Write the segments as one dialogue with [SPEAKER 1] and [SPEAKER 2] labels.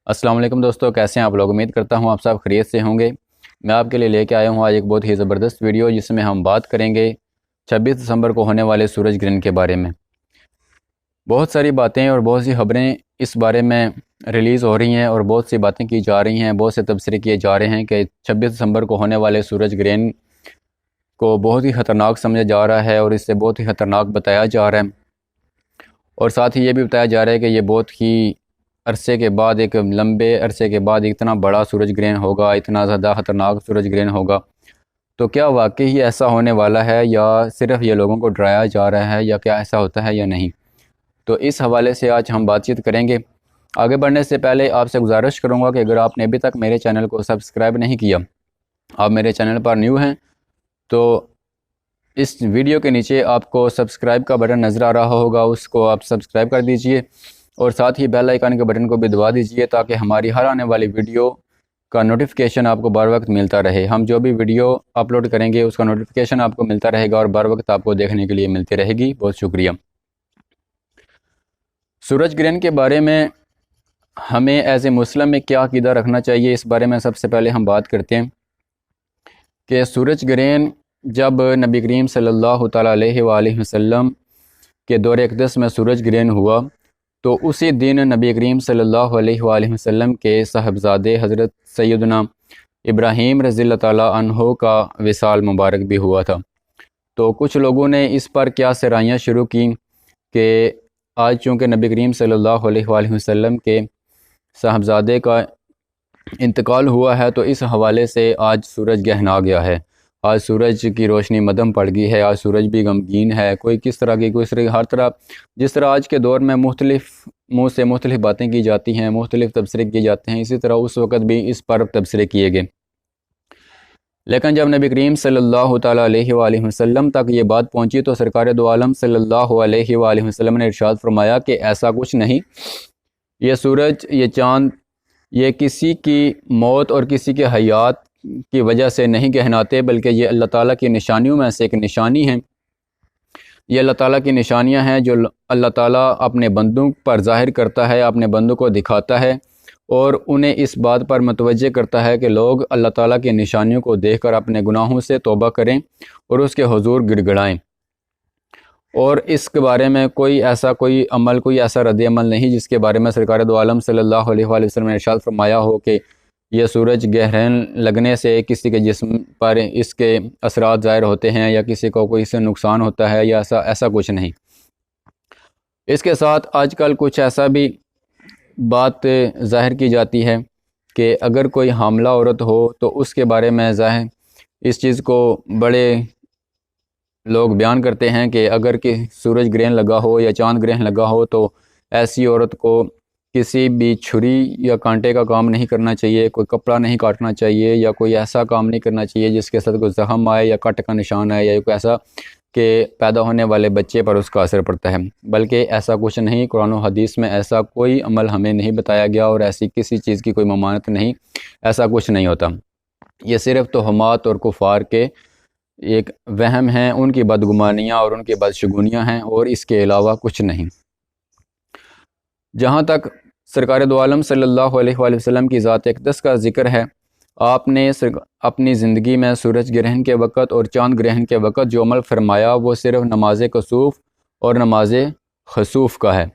[SPEAKER 1] السلام علیکم دوستو، کیسے ہیں آپ لوگ؟ امید کرتا ہوں آپ سب خیریت سے ہوں گے۔ میں آپ کے لیے لے کے آیا ہوں آج ایک بہت ہی زبردست ویڈیو، جس میں ہم بات کریں گے 26 دسمبر کو ہونے والے سورج گرہن کے بارے میں۔ بہت ساری باتیں اور بہت سی خبریں اس بارے میں ریلیز ہو رہی ہیں اور بہت سی باتیں کی جا رہی ہیں، بہت سے تبصرے کیے جا رہے ہیں کہ 26 دسمبر کو ہونے والے سورج گرہن کو بہت ہی خطرناک سمجھا جا رہا ہے اور اس سے بہت ہی خطرناک بتایا جا رہا ہے، اور ساتھ ہی یہ بھی بتایا جا رہا ہے کہ یہ بہت ہی عرصے کے بعد، ایک لمبے عرصے کے بعد اتنا بڑا سورج گرہن ہوگا، اتنا زیادہ خطرناک سورج گرہن ہوگا۔ تو کیا واقعی ایسا ہونے والا ہے، یا صرف یہ لوگوں کو ڈرایا جا رہا ہے، یا کیا ایسا ہوتا ہے یا نہیں؟ تو اس حوالے سے آج ہم بات چیت کریں گے۔ آگے بڑھنے سے پہلے آپ سے گزارش کروں گا کہ اگر آپ نے ابھی تک میرے چینل کو سبسکرائب نہیں کیا، آپ میرے چینل پر نیو ہیں، تو اس ویڈیو کے نیچے آپ کو سبسکرائب کا بٹن نظر آ رہا ہوگا، اس کو آپ سبسکرائب کر دیجئے، اور ساتھ ہی بیل آئیکن کے بٹن کو بھی دبا دیجئے تاکہ ہماری ہر آنے والی ویڈیو کا نوٹیفیکیشن آپ کو بر وقت ملتا رہے۔ ہم جو بھی ویڈیو اپلوڈ کریں گے اس کا نوٹیفیکیشن آپ کو ملتا رہے گا اور بر وقت آپ کو دیکھنے کے لیے ملتی رہے گی۔ بہت شکریہ۔ سورج گرہن کے بارے میں ہمیں ایز اے مسلم میں کیا عقیدہ رکھنا چاہیے، اس بارے میں سب سے پہلے ہم بات کرتے ہیں کہ سورج گرہن جب نبی کریم صلی اللہ تعالیٰ علیہ وآلہ وسلم کے دور اقدس میں سورج گرہن ہوا، تو اسی دن نبی کریم صلی اللہ علیہ وآلہ وسلم کے صاحبزادے حضرت سیدنا ابراہیم رضی اللہ تعالیٰ عنہ کا وصال مبارک بھی ہوا تھا۔ تو کچھ لوگوں نے اس پر کیا سرائیاں شروع کی کہ آج چونکہ نبی کریم صلی اللہ علیہ وآلہ وسلم کے صاحبزادے کا انتقال ہوا ہے، تو اس حوالے سے آج سورج گرہن آ گیا ہے، آج سورج کی روشنی مدھم پڑ گئی ہے، آج سورج بھی غمگین ہے، کوئی کس طرح کی، کوئی ہر طرح، جس طرح آج کے دور میں مختلف منہ سے مختلف باتیں کی جاتی ہیں، مختلف تبصرے کیے جاتے ہیں، اسی طرح اس وقت بھی اس پر تبصرے کیے گئے۔ لیکن جب نبی کریم صلی اللہ تعالیٰ علیہ وآلہ وسلم تک یہ بات پہنچی تو سرکار دو عالم صلی اللہ علیہ وآلہ وسلم نے ارشاد فرمایا کہ ایسا کچھ نہیں، یہ سورج، یہ چاند، یہ کسی کی موت اور کسی کے حیات کی وجہ سے نہیں کہناتے، بلکہ یہ اللہ تعالیٰ کی نشانیوں میں سے ایک نشانی ہیں۔ یہ اللہ تعالیٰ کی نشانیاں ہیں جو اللہ تعالیٰ اپنے بندوں پر ظاہر کرتا ہے، اپنے بندوں کو دکھاتا ہے، اور انہیں اس بات پر متوجہ کرتا ہے کہ لوگ اللہ تعالیٰ کی نشانیوں کو دیکھ کر اپنے گناہوں سے توبہ کریں اور اس کے حضور گڑ گڑائیں۔ اور اس کے بارے میں کوئی ایسا رد عمل نہیں جس کے بارے میں سرکار دو عالم صلی اللہ علیہ وآلہ وسلم نے ارشاد فرمایا ہو کہ یہ سورج گرہن لگنے سے کسی کے جسم پر اس کے اثرات ظاہر ہوتے ہیں، یا کسی کو کوئی اس سے نقصان ہوتا ہے، یا ایسا کچھ نہیں۔ اس کے ساتھ آج کل کچھ ایسا بھی بات ظاہر کی جاتی ہے کہ اگر کوئی حاملہ عورت ہو تو اس کے بارے میں ظاہر اس چیز کو بڑے لوگ بیان کرتے ہیں کہ اگر کہ سورج گرہن لگا ہو یا چاند گرہن لگا ہو تو ایسی عورت کو کسی بھی چھری یا کانٹے کا کام نہیں کرنا چاہیے، کوئی کپڑا نہیں کاٹنا چاہیے، یا کوئی ایسا کام نہیں کرنا چاہیے جس کے ساتھ کوئی زخم آئے یا کٹ کا نشان آئے، یا کوئی ایسا کہ پیدا ہونے والے بچے پر اس کا اثر پڑتا ہے۔ بلکہ ایسا کچھ نہیں، قرآن و حدیث میں ایسا کوئی عمل ہمیں نہیں بتایا گیا، اور ایسی کسی چیز کی کوئی ممانعت نہیں، ایسا کچھ نہیں ہوتا۔ یہ صرف توہمات اور کفار کے ایک وہم ہیں، ان کی بدگمانیاں اور ان کی بدشگونیاں ہیں، اور اس کے علاوہ کچھ نہیں۔ جہاں تک سرکار دو عالم صلی اللہ علیہ وآلہ وسلم کی ذات اقدس کا ذکر ہے، آپ نے اپنی زندگی میں سورج گرہن کے وقت اور چاند گرہن کے وقت جو عمل فرمایا وہ صرف نماز کسوف اور نماز خسوف کا ہے۔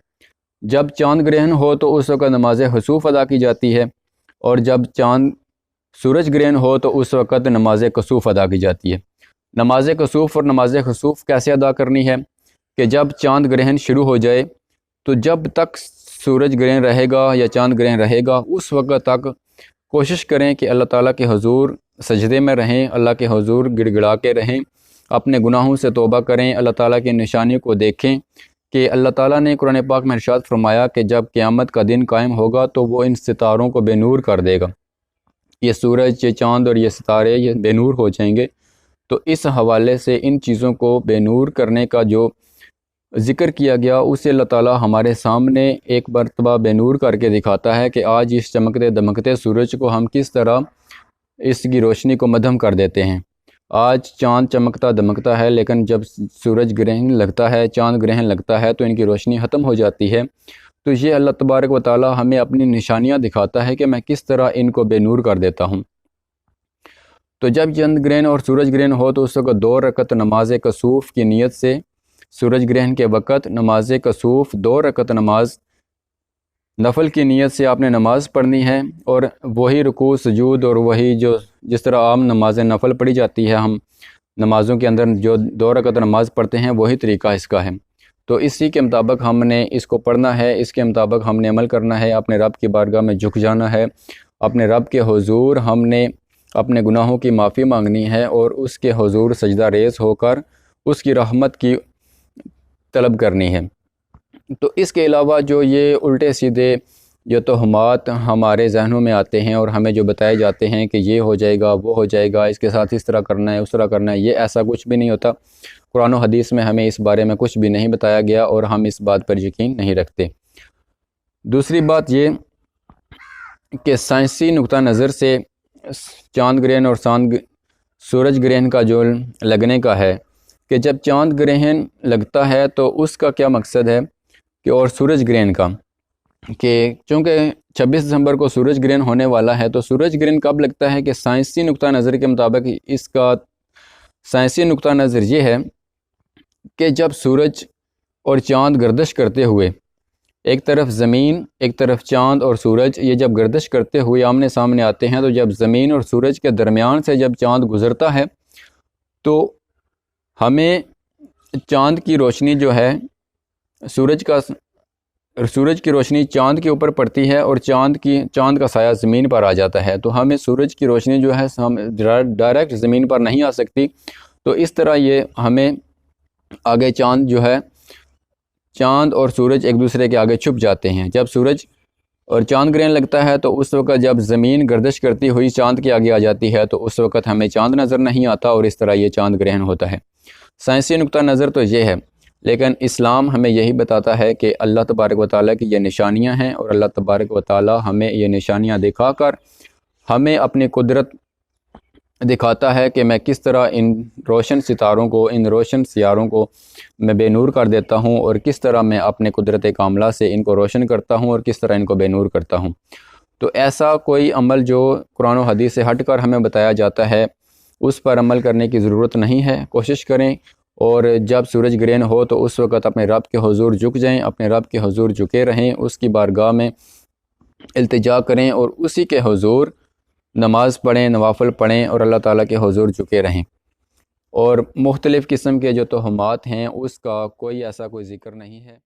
[SPEAKER 1] جب چاند گرہن ہو تو اس وقت نماز خسوف ادا کی جاتی ہے، اور جب سورج گرہن ہو تو اس وقت نماز کسوف ادا کی جاتی ہے۔ نماز کسوف اور نماز خسوف کیسے ادا کرنی ہے کہ جب چاند گرہن شروع ہو جائے تو جب تک سورج گرہن رہے گا یا چاند گرہن رہے گا، اس وقت تک کوشش کریں کہ اللہ تعالیٰ کے حضور سجدے میں رہیں، اللہ کے حضور گڑ گڑا کے رہیں، اپنے گناہوں سے توبہ کریں، اللہ تعالیٰ کی نشانیوں کو دیکھیں کہ اللہ تعالیٰ نے قرآن پاک میں ارشاد فرمایا کہ جب قیامت کا دن قائم ہوگا تو وہ ان ستاروں کو بے نور کر دے گا، یہ سورج، یہ چاند اور یہ ستارے یہ بے نور ہو جائیں گے۔ تو اس حوالے سے ان چیزوں کو بے نور کرنے کا جو ذکر کیا گیا، اسے اللہ تعالیٰ ہمارے سامنے ایک مرتبہ بے نور کر کے دکھاتا ہے کہ آج اس چمکتے دمکتے سورج کو ہم کس طرح اس کی روشنی کو مدھم کر دیتے ہیں۔ آج چاند چمکتا دمکتا ہے، لیکن جب سورج گرہن لگتا ہے، چاند گرہن لگتا ہے تو ان کی روشنی ختم ہو جاتی ہے، تو یہ اللہ تبارک و تعالی ہمیں اپنی نشانیاں دکھاتا ہے کہ میں کس طرح ان کو بے نور کر دیتا ہوں۔ تو جب چند گرہن اور سورج گرہن ہو تو اس وقت 2 رکعت نماز کسوف کی نیت سے، سورج گرہن کے وقت نماز کسوف 2 رکعت نماز نفل کی نیت سے آپ نے نماز پڑھنی ہے، اور وہی رکوع سجود اور وہی جس طرح عام نماز نفل پڑھی جاتی ہے، ہم نمازوں کے اندر جو 2 رکعت نماز پڑھتے ہیں وہی طریقہ اس کا ہے۔ تو اسی کے مطابق ہم نے اس کو پڑھنا ہے، اس کے مطابق ہم نے عمل کرنا ہے، اپنے رب کی بارگاہ میں جھک جانا ہے، اپنے رب کے حضور ہم نے اپنے گناہوں کی معافی مانگنی ہے، اور اس کے حضور سجدہ ریز ہو کر اس کی رحمت کی طلب کرنی ہے۔ تو اس کے علاوہ جو یہ الٹے سیدھے جو توہمات ہمارے ذہنوں میں آتے ہیں اور ہمیں جو بتائے جاتے ہیں کہ یہ ہو جائے گا، وہ ہو جائے گا، اس کے ساتھ اس طرح کرنا ہے، اس طرح کرنا ہے، یہ ایسا کچھ بھی نہیں ہوتا۔ قرآن و حدیث میں ہمیں اس بارے میں کچھ بھی نہیں بتایا گیا، اور ہم اس بات پر یقین نہیں رکھتے۔ دوسری بات یہ کہ سائنسی نقطہ نظر سے چاند گرہن اور سورج گرہن کا جو لگنے کا ہے، کہ جب چاند گرہن لگتا ہے تو اس کا کیا مقصد ہے، کہ اور سورج گرہن کا، کہ چونکہ 26 دسمبر کو سورج گرہن ہونے والا ہے، تو سورج گرہن کب لگتا ہے کہ سائنسی نقطہ نظر کے مطابق اس کا سائنسی نقطہ نظر یہ ہے کہ جب سورج اور چاند گردش کرتے ہوئے، ایک طرف زمین ایک طرف چاند اور سورج، یہ جب گردش کرتے ہوئے آمنے سامنے آتے ہیں، تو جب زمین اور سورج کے درمیان سے جب چاند گزرتا ہے تو ہمیں چاند کی روشنی جو ہے سورج کی روشنی چاند کے اوپر پڑتی ہے، اور چاند کا سایہ زمین پر آ جاتا ہے، تو ہمیں سورج کی روشنی جو ہے ڈائریکٹ زمین پر نہیں آ سکتی۔ تو اس طرح یہ ہمیں آگے چاند اور سورج ایک دوسرے کے آگے چھپ جاتے ہیں۔ جب سورج اور چاند گرہن لگتا ہے تو اس وقت جب زمین گردش کرتی ہوئی چاند کے آگے آ جاتی ہے تو اس وقت ہمیں چاند نظر نہیں آتا، اور اس طرح یہ چاند گرہن ہوتا ہے۔ سائنسی نقطہ نظر تو یہ ہے، لیکن اسلام ہمیں یہی بتاتا ہے کہ اللہ تبارک و تعالیٰ کی یہ نشانیاں ہیں، اور اللہ تبارک و تعالیٰ ہمیں یہ نشانیاں دکھا کر ہمیں اپنی قدرت دکھاتا ہے کہ میں کس طرح ان روشن ستاروں کو، ان روشن سیاروں کو میں بے نور کر دیتا ہوں، اور کس طرح میں اپنے قدرت کاملہ سے ان کو روشن کرتا ہوں، اور کس طرح ان کو بے نور کرتا ہوں۔ تو ایسا کوئی عمل جو قرآن و حدیث سے ہٹ کر ہمیں بتایا جاتا ہے، اس پر عمل کرنے کی ضرورت نہیں ہے۔ کوشش کریں، اور جب سورج گرہن ہو تو اس وقت اپنے رب کے حضور جھک جائیں، اپنے رب کے حضور جھکے رہیں، اس کی بارگاہ میں التجا کریں، اور اسی کے حضور نماز پڑھیں، نوافل پڑھیں، اور اللہ تعالیٰ کے حضور جھکے رہیں۔ اور مختلف قسم کے جو توہمات ہیں اس کا کوئی ایسا کوئی ذکر نہیں ہے۔